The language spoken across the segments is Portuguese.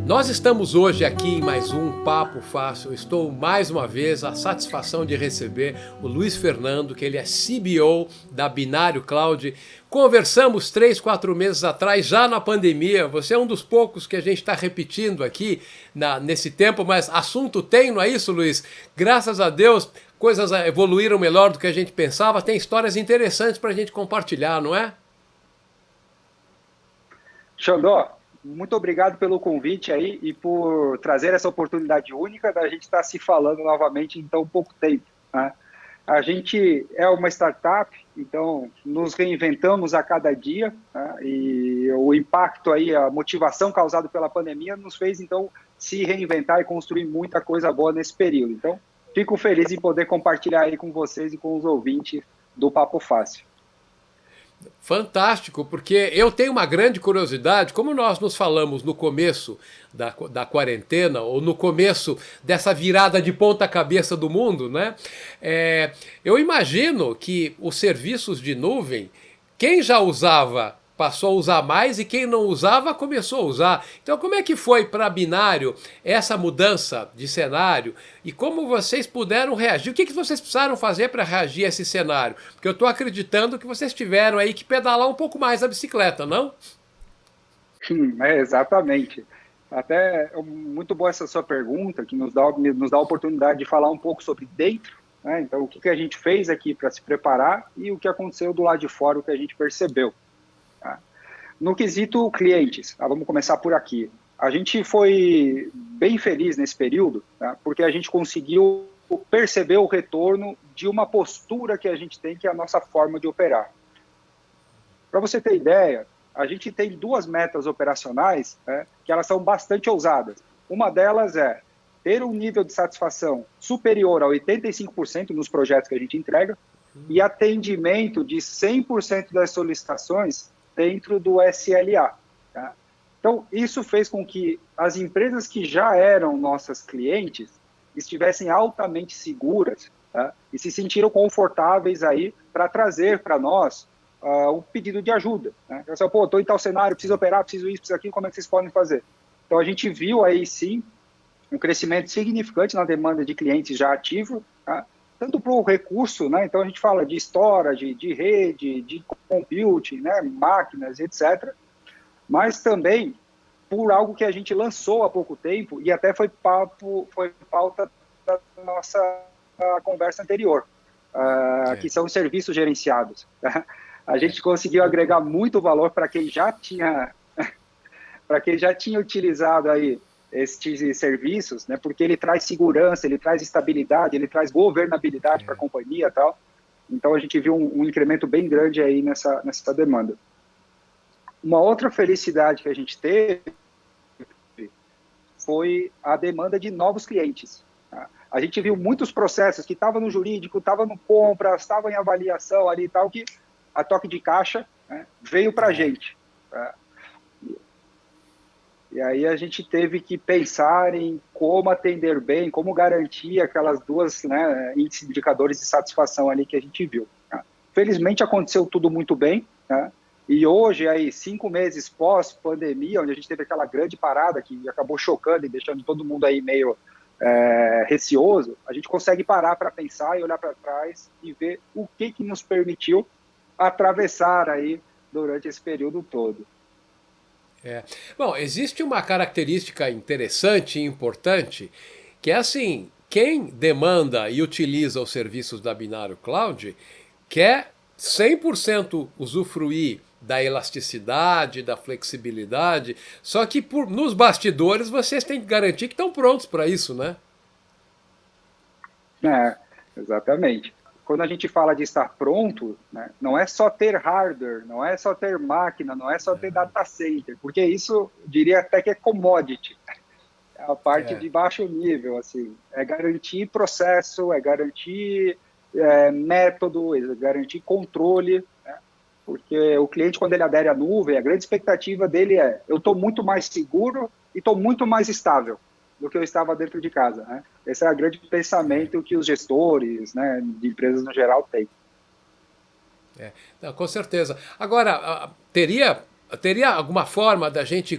Nós estamos hoje aqui em mais um Papo Fácil. Eu estou mais uma vez a satisfação de receber o Luiz Fernando, que ele é CBO da Binário Cloud. Conversamos 3, 4 meses atrás, já na pandemia. Você é um dos poucos que a gente está repetindo aqui nesse tempo, mas assunto tem, não é isso, Luiz? Graças a Deus, coisas evoluíram melhor do que a gente pensava. Tem histórias interessantes para a gente compartilhar, não é? Xandó, muito obrigado pelo convite aí e por trazer essa oportunidade única da gente estar se falando novamente em tão pouco tempo, né? A gente é uma startup, então nos reinventamos a cada dia, né? E o impacto aí, a motivação causada pela pandemia nos fez então se reinventar e construir muita coisa boa nesse período. Então, fico feliz em poder compartilhar aí com vocês e com os ouvintes do Papo Fácil. Fantástico, porque eu tenho uma grande curiosidade, como nós nos falamos no começo da quarentena, ou no começo dessa virada de ponta cabeça do mundo, né? Eu imagino que os serviços de nuvem, quem já usava passou a usar mais e quem não usava começou a usar. Então, como é que foi para Binário essa mudança de cenário e como vocês puderam reagir? O que vocês precisaram fazer para reagir a esse cenário? Porque eu estou acreditando que vocês tiveram aí que pedalar um pouco mais a bicicleta, não? Exatamente. Até é muito boa essa sua pergunta, que nos dá a oportunidade de falar um pouco sobre dentro, né? Então, o que a gente fez aqui para se preparar e o que aconteceu do lado de fora, o que a gente percebeu. Tá? No quesito clientes, vamos começar por aqui. A gente foi bem feliz nesse período, tá? Porque a gente conseguiu perceber o retorno de uma postura que a gente tem, que é a nossa forma de operar. Para você ter ideia, a gente tem duas metas operacionais, né, que elas são bastante ousadas. Uma delas é ter um nível de satisfação superior a 85% nos projetos que a gente entrega e atendimento de 100% das solicitações dentro do SLA. Tá? Então, isso fez com que as empresas que já eram nossas clientes estivessem altamente seguras, tá? E se sentiram confortáveis aí para trazer para nós um pedido de ajuda. Né? Eu falei, estou em tal cenário, preciso operar, preciso isso, preciso aquilo, como é que vocês podem fazer? Então, a gente viu aí, sim, um crescimento significante na demanda de clientes já ativos, tá? Tanto para o recurso, né? Então a gente fala de storage, de rede, de compute, né? Máquinas, etc. Mas também por algo que a gente lançou há pouco tempo e até foi pauta da nossa conversa anterior, que são os serviços gerenciados. Tá? A gente conseguiu agregar muito valor para quem já tinha utilizado aí estes serviços, né, porque ele traz segurança, ele traz estabilidade, ele traz governabilidade para a companhia e tal. Então, a gente viu um incremento bem grande aí nessa demanda. Uma outra felicidade que a gente teve foi a demanda de novos clientes. Tá? A gente viu muitos processos que estavam no jurídico, estavam no compras, estavam em avaliação ali e tal, que a toque de caixa, né, veio para a gente. Tá? E aí a gente teve que pensar em como atender bem, como garantir aquelas duas, né, indicadores de satisfação ali que a gente viu. Tá? Felizmente aconteceu tudo muito bem, tá? E hoje, aí, 5 meses pós-pandemia, onde a gente teve aquela grande parada que acabou chocando e deixando todo mundo aí meio receoso, a gente consegue parar para pensar e olhar para trás e ver o que nos permitiu atravessar aí durante esse período todo. Bom, existe uma característica interessante e importante que é assim, quem demanda e utiliza os serviços da Binário Cloud quer 100% usufruir da elasticidade, da flexibilidade, só que nos bastidores vocês têm que garantir que estão prontos para isso, né? Exatamente. Quando a gente fala de estar pronto, né, não é só ter hardware, não é só ter máquina, não é só ter data center, porque isso, diria até que é commodity, é a parte de baixo nível, assim, é garantir processo, é garantir método, é garantir controle, né, porque o cliente, quando ele adere à nuvem, a grande expectativa dele é, eu estou muito mais seguro e estou muito mais estável do que eu estava dentro de casa, né? Esse é o grande pensamento que os gestores, né, de empresas no geral têm. Não, com certeza. Agora, teria alguma forma da gente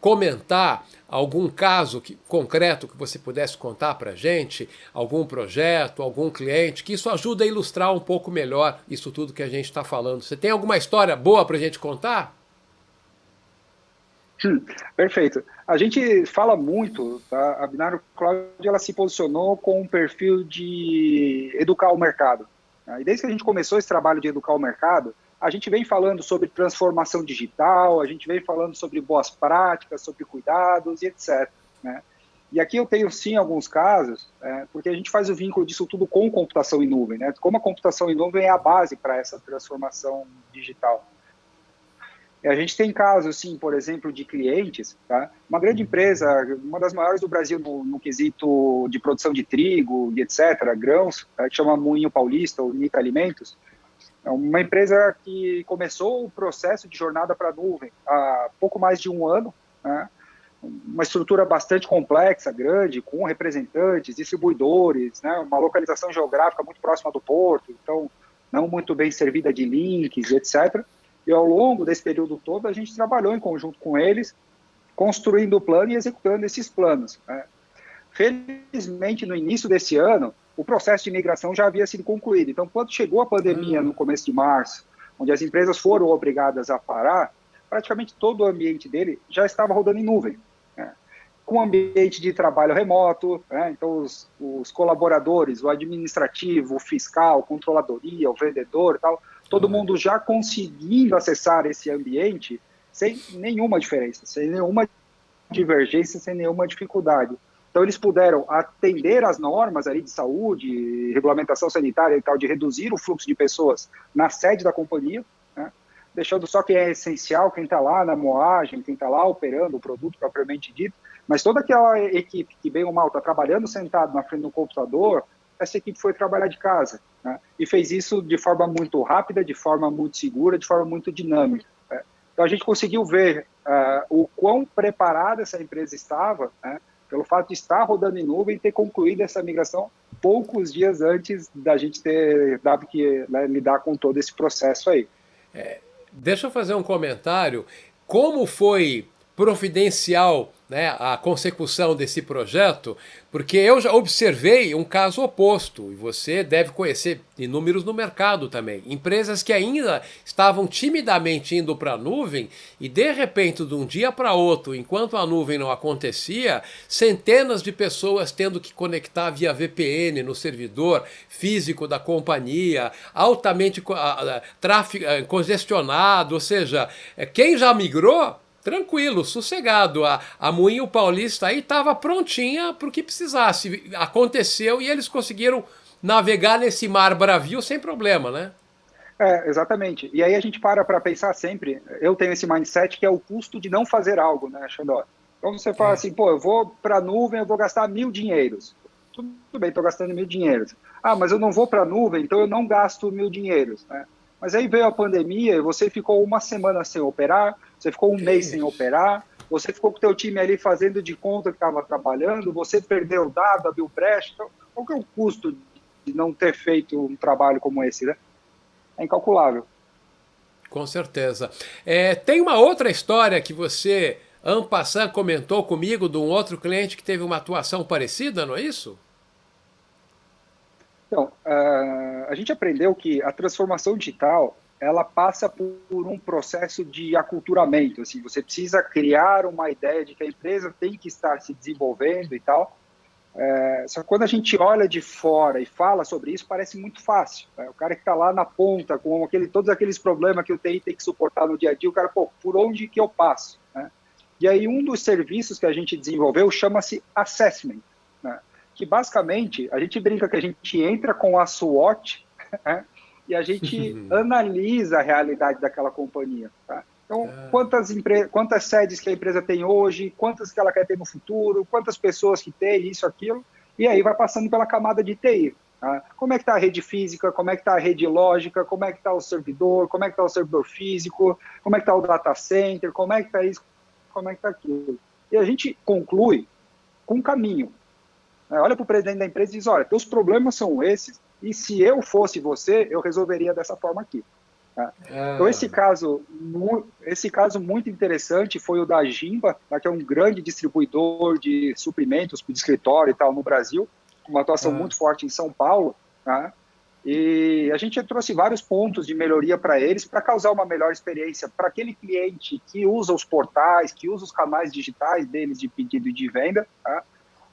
comentar algum caso concreto que você pudesse contar para a gente, algum projeto, algum cliente, que isso ajuda a ilustrar um pouco melhor isso tudo que a gente está falando. Você tem alguma história boa para a gente contar? Perfeito. A gente fala muito, tá? A Binário Cloud ela se posicionou com um perfil de educar o mercado. Tá? E desde que a gente começou esse trabalho de educar o mercado, a gente vem falando sobre transformação digital, a gente vem falando sobre boas práticas, sobre cuidados e etc. Né? E aqui eu tenho sim alguns casos, porque a gente faz o vínculo disso tudo com computação em nuvem, né? Como a computação em nuvem é a base para essa transformação digital. A gente tem casos, sim, por exemplo, de clientes, tá? Uma grande empresa, uma das maiores do Brasil no quesito de produção de trigo e etc., grãos, que chama Moinho Paulista, ou Nica Alimentos, é uma empresa que começou o processo de jornada para a nuvem há pouco mais de um ano, né? Uma estrutura bastante complexa, grande, com representantes, distribuidores, né? Uma localização geográfica muito próxima do porto, então não muito bem servida de links, etc., e ao longo desse período todo, a gente trabalhou em conjunto com eles, construindo o plano e executando esses planos. Né? Felizmente, no início desse ano, o processo de migração já havia sido concluído. Então, quando chegou a pandemia no começo de março, onde as empresas foram obrigadas a parar, praticamente todo o ambiente dele já estava rodando em nuvem. Né? Com ambiente de trabalho remoto, né? Então os colaboradores, o administrativo, o fiscal, controladoria, o vendedor e tal, todo mundo já conseguindo acessar esse ambiente sem nenhuma diferença, sem nenhuma divergência, sem nenhuma dificuldade. Então, eles puderam atender às normas ali de saúde, regulamentação sanitária e tal, de reduzir o fluxo de pessoas na sede da companhia, né? Deixando só quem é essencial, quem está lá na moagem, quem está lá operando o produto propriamente dito, mas toda aquela equipe que, bem ou mal, está trabalhando sentado na frente do computador, essa equipe foi trabalhar de casa, né? E fez isso de forma muito rápida, de forma muito segura, de forma muito dinâmica. Né? Então, a gente conseguiu ver o quão preparada essa empresa estava, né? Pelo fato de estar rodando em nuvem e ter concluído essa migração poucos dias antes da gente ter dado que, né, lidar com todo esse processo aí. Deixa eu fazer um comentário. Como foi providencial, né, a consecução desse projeto? Porque eu já observei um caso oposto, e você deve conhecer inúmeros no mercado também. Empresas que ainda estavam timidamente indo para a nuvem e, de repente, de um dia para outro, enquanto a nuvem não acontecia, centenas de pessoas tendo que conectar via VPN no servidor físico da companhia, altamente congestionado, ou seja, quem já migrou, tranquilo, sossegado. A Moinho Paulista aí estava prontinha para o que precisasse. Aconteceu e eles conseguiram navegar nesse mar bravio sem problema, né? Exatamente. E aí a gente para pensar sempre, eu tenho esse mindset que é o custo de não fazer algo, né, Xandó? Então você fala assim, pô, eu vou para a nuvem, eu vou gastar 1.000 dinheiros. Tudo bem, estou gastando 1.000 dinheiros. Ah, mas eu não vou para a nuvem, então eu não gasto 1.000 dinheiros, né? Mas aí veio a pandemia e você ficou uma semana sem operar, você ficou um mês sem operar, você ficou com o teu time ali fazendo de conta que estava trabalhando, você perdeu o dado, abriu brecha. Então, qual que é o custo de não ter feito um trabalho como esse, né? É incalculável. Com certeza. Tem uma outra história que você, en passant, comentou comigo de um outro cliente que teve uma atuação parecida, não é isso? Então, a gente aprendeu que a transformação digital ela passa por um processo de aculturamento. Assim, você precisa criar uma ideia de que a empresa tem que estar se desenvolvendo e tal. Só que quando a gente olha de fora e fala sobre isso, parece muito fácil. Né? O cara que está lá na ponta, com todos aqueles problemas que o TI tem que suportar no dia a dia, o cara, pô, por onde que eu passo? Né? E aí um dos serviços que a gente desenvolveu chama-se Assessment, né? Que basicamente a gente brinca que a gente entra com a SWOT, né? E a gente analisa a realidade daquela companhia. Tá? Então, quantas sedes que a empresa tem hoje, quantas que ela quer ter no futuro, quantas pessoas que tem, isso, aquilo, e aí vai passando pela camada de TI. Tá? Como é que está a rede física, como é que está a rede lógica, como é que está o servidor, como é que está o servidor físico, como é que está o data center, como é que está isso, como é que está aquilo. E a gente conclui com um caminho. Olha para o presidente da empresa e diz, olha, teus problemas são esses, e se eu fosse você, eu resolveria dessa forma aqui. Tá? Então, esse caso muito interessante foi o da Gimba, tá? Que é um grande distribuidor de suprimentos de escritório e tal no Brasil, com uma atuação muito forte em São Paulo. Tá? E a gente trouxe vários pontos de melhoria para eles, para causar uma melhor experiência para aquele cliente que usa os portais, que usa os canais digitais deles de pedido e de venda. Tá?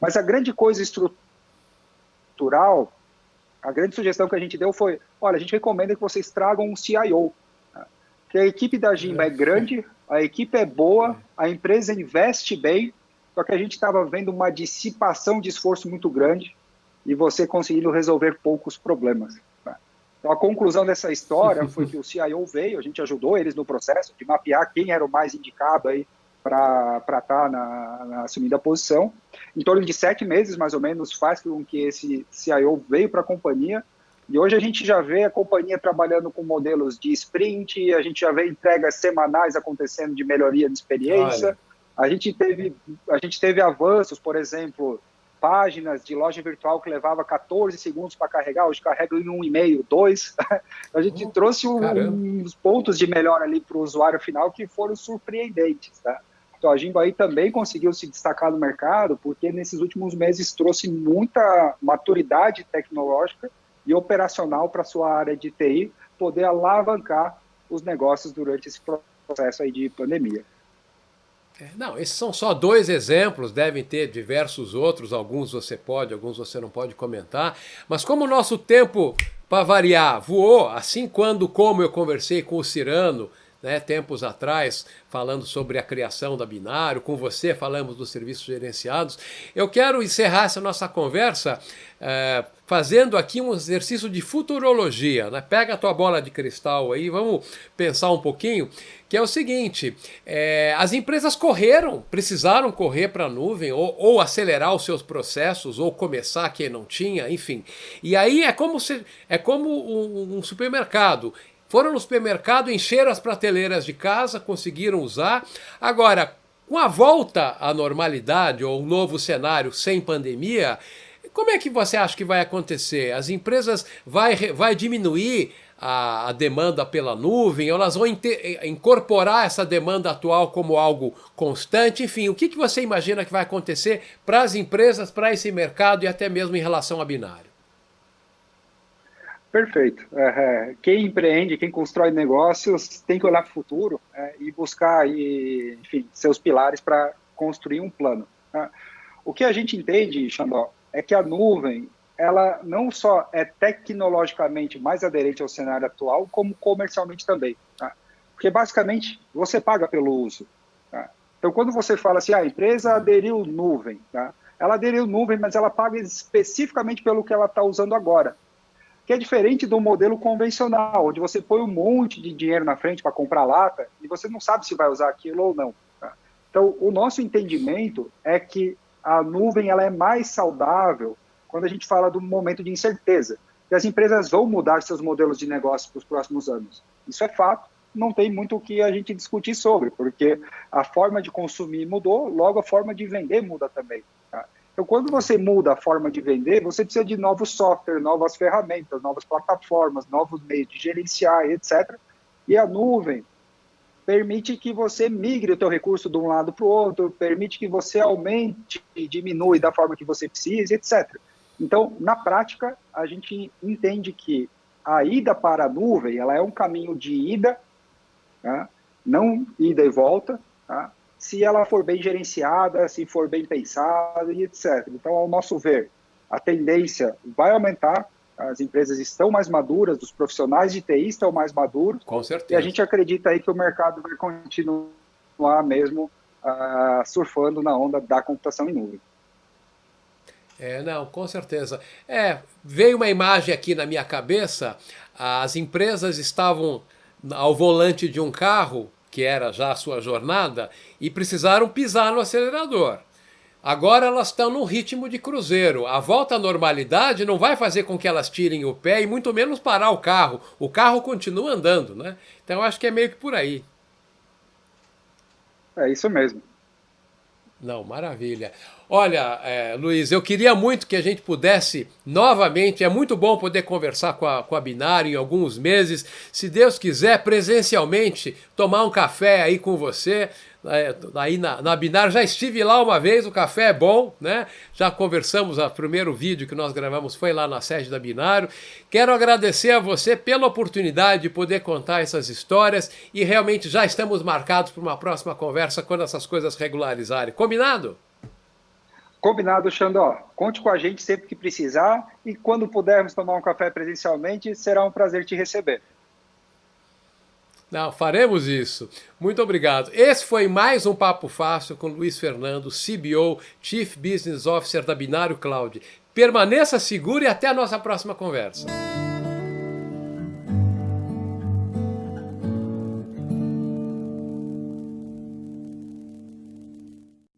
Mas a grande coisa estrutural, a grande sugestão que a gente deu foi, olha, a gente recomenda que vocês tragam um CIO. Tá? Porque a equipe da Gimba é grande, a equipe é boa, a empresa investe bem, só que a gente estava vendo uma dissipação de esforço muito grande, e você conseguindo resolver poucos problemas. Tá? Então, a conclusão dessa história foi que o CIO veio, a gente ajudou eles no processo de mapear quem era o mais indicado aí para estar na assumida posição. Em torno de 7 meses, mais ou menos, faz com que esse CIO veio para a companhia, e hoje a gente já vê a companhia trabalhando com modelos de sprint, a gente já vê entregas semanais acontecendo de melhoria de experiência. A gente teve avanços, por exemplo, páginas de loja virtual que levava 14 segundos para carregar, hoje carrega em 1,5, 2. A gente trouxe uns pontos de melhora ali para o usuário final que foram surpreendentes. Tá? Então, a Gimba aí também conseguiu se destacar no mercado, porque nesses últimos meses trouxe muita maturidade tecnológica e operacional para a sua área de TI, poder alavancar os negócios durante esse processo aí de pandemia. Não, esses são só 2 exemplos, devem ter diversos outros, alguns você pode, alguns você não pode comentar, mas como o nosso tempo, para variar, voou, assim como eu conversei com o Cyrano, né, tempos atrás, falando sobre a criação da Binário, com você falamos dos serviços gerenciados, eu quero encerrar essa nossa conversa fazendo aqui um exercício de futurologia, né? Pega a tua bola de cristal aí, vamos pensar um pouquinho, que é o seguinte, as empresas precisaram correr para a nuvem, ou acelerar os seus processos, ou começar quem não tinha, enfim. E aí é como um supermercado. Foram no supermercado, encheram as prateleiras de casa, conseguiram usar. Agora, com a volta à normalidade ou um novo cenário sem pandemia, como é que você acha que vai acontecer? As empresas vai diminuir a demanda pela nuvem? Elas vão incorporar essa demanda atual como algo constante? Enfim, o que você imagina que vai acontecer para as empresas, para esse mercado e até mesmo em relação a binário? Perfeito. Quem empreende, quem constrói negócios, tem que olhar para o futuro e buscar, enfim, seus pilares para construir um plano. Tá? O que a gente entende, Xandó, é que a nuvem, ela não só é tecnologicamente mais aderente ao cenário atual, como comercialmente também. Tá? Porque, basicamente, você paga pelo uso. Tá? Então, quando você fala assim, a empresa aderiu nuvem, tá? Ela aderiu nuvem, mas ela paga especificamente pelo que ela está usando agora. Que é diferente do modelo convencional, onde você põe um monte de dinheiro na frente para comprar lata e você não sabe se vai usar aquilo ou não. Tá? Então, o nosso entendimento é que a nuvem ela é mais saudável quando a gente fala do momento de incerteza. E as empresas vão mudar seus modelos de negócio para os próximos anos. Isso é fato, não tem muito o que a gente discutir sobre, porque a forma de consumir mudou, logo a forma de vender muda também. Tá? Então, quando você muda a forma de vender, você precisa de novos softwares, novas ferramentas, novas plataformas, novos meios de gerenciar, etc. E a nuvem permite que você migre o teu recurso de um lado para o outro, permite que você aumente e diminui da forma que você precisa, etc. Então, na prática, a gente entende que a ida para a nuvem ela é um caminho de ida, tá? Não ida e volta, tá? Se ela for bem gerenciada, se for bem pensada e etc. Então, ao nosso ver, a tendência vai aumentar, as empresas estão mais maduras, os profissionais de TI estão mais maduros. Com certeza. E a gente acredita aí que o mercado vai continuar mesmo surfando na onda da computação em nuvem. Não, com certeza. Veio uma imagem aqui na minha cabeça, as empresas estavam ao volante de um carro, que era já a sua jornada, e precisaram pisar no acelerador. Agora elas estão num ritmo de cruzeiro. A volta à normalidade não vai fazer com que elas tirem o pé e muito menos parar o carro. O carro continua andando, né? Então eu acho que é meio que por aí. É isso mesmo. Não, maravilha. Olha, Luiz, eu queria muito que a gente pudesse novamente, é muito bom poder conversar com a Binário em alguns meses, se Deus quiser, presencialmente, tomar um café aí com você, aí na Binário. Já estive lá uma vez, o café é bom, né? Já conversamos, o primeiro vídeo que nós gravamos foi lá na sede da Binário. Quero agradecer a você pela oportunidade de poder contar essas histórias e realmente já estamos marcados para uma próxima conversa quando essas coisas regularizarem. Combinado? Combinado, Xandó. Conte com a gente sempre que precisar e quando pudermos tomar um café presencialmente, será um prazer te receber. Não, faremos isso. Muito obrigado. Esse foi mais um Papo Fácil com Luiz Fernando, CBO, Chief Business Officer da Binário Cloud. Permaneça seguro e até a nossa próxima conversa.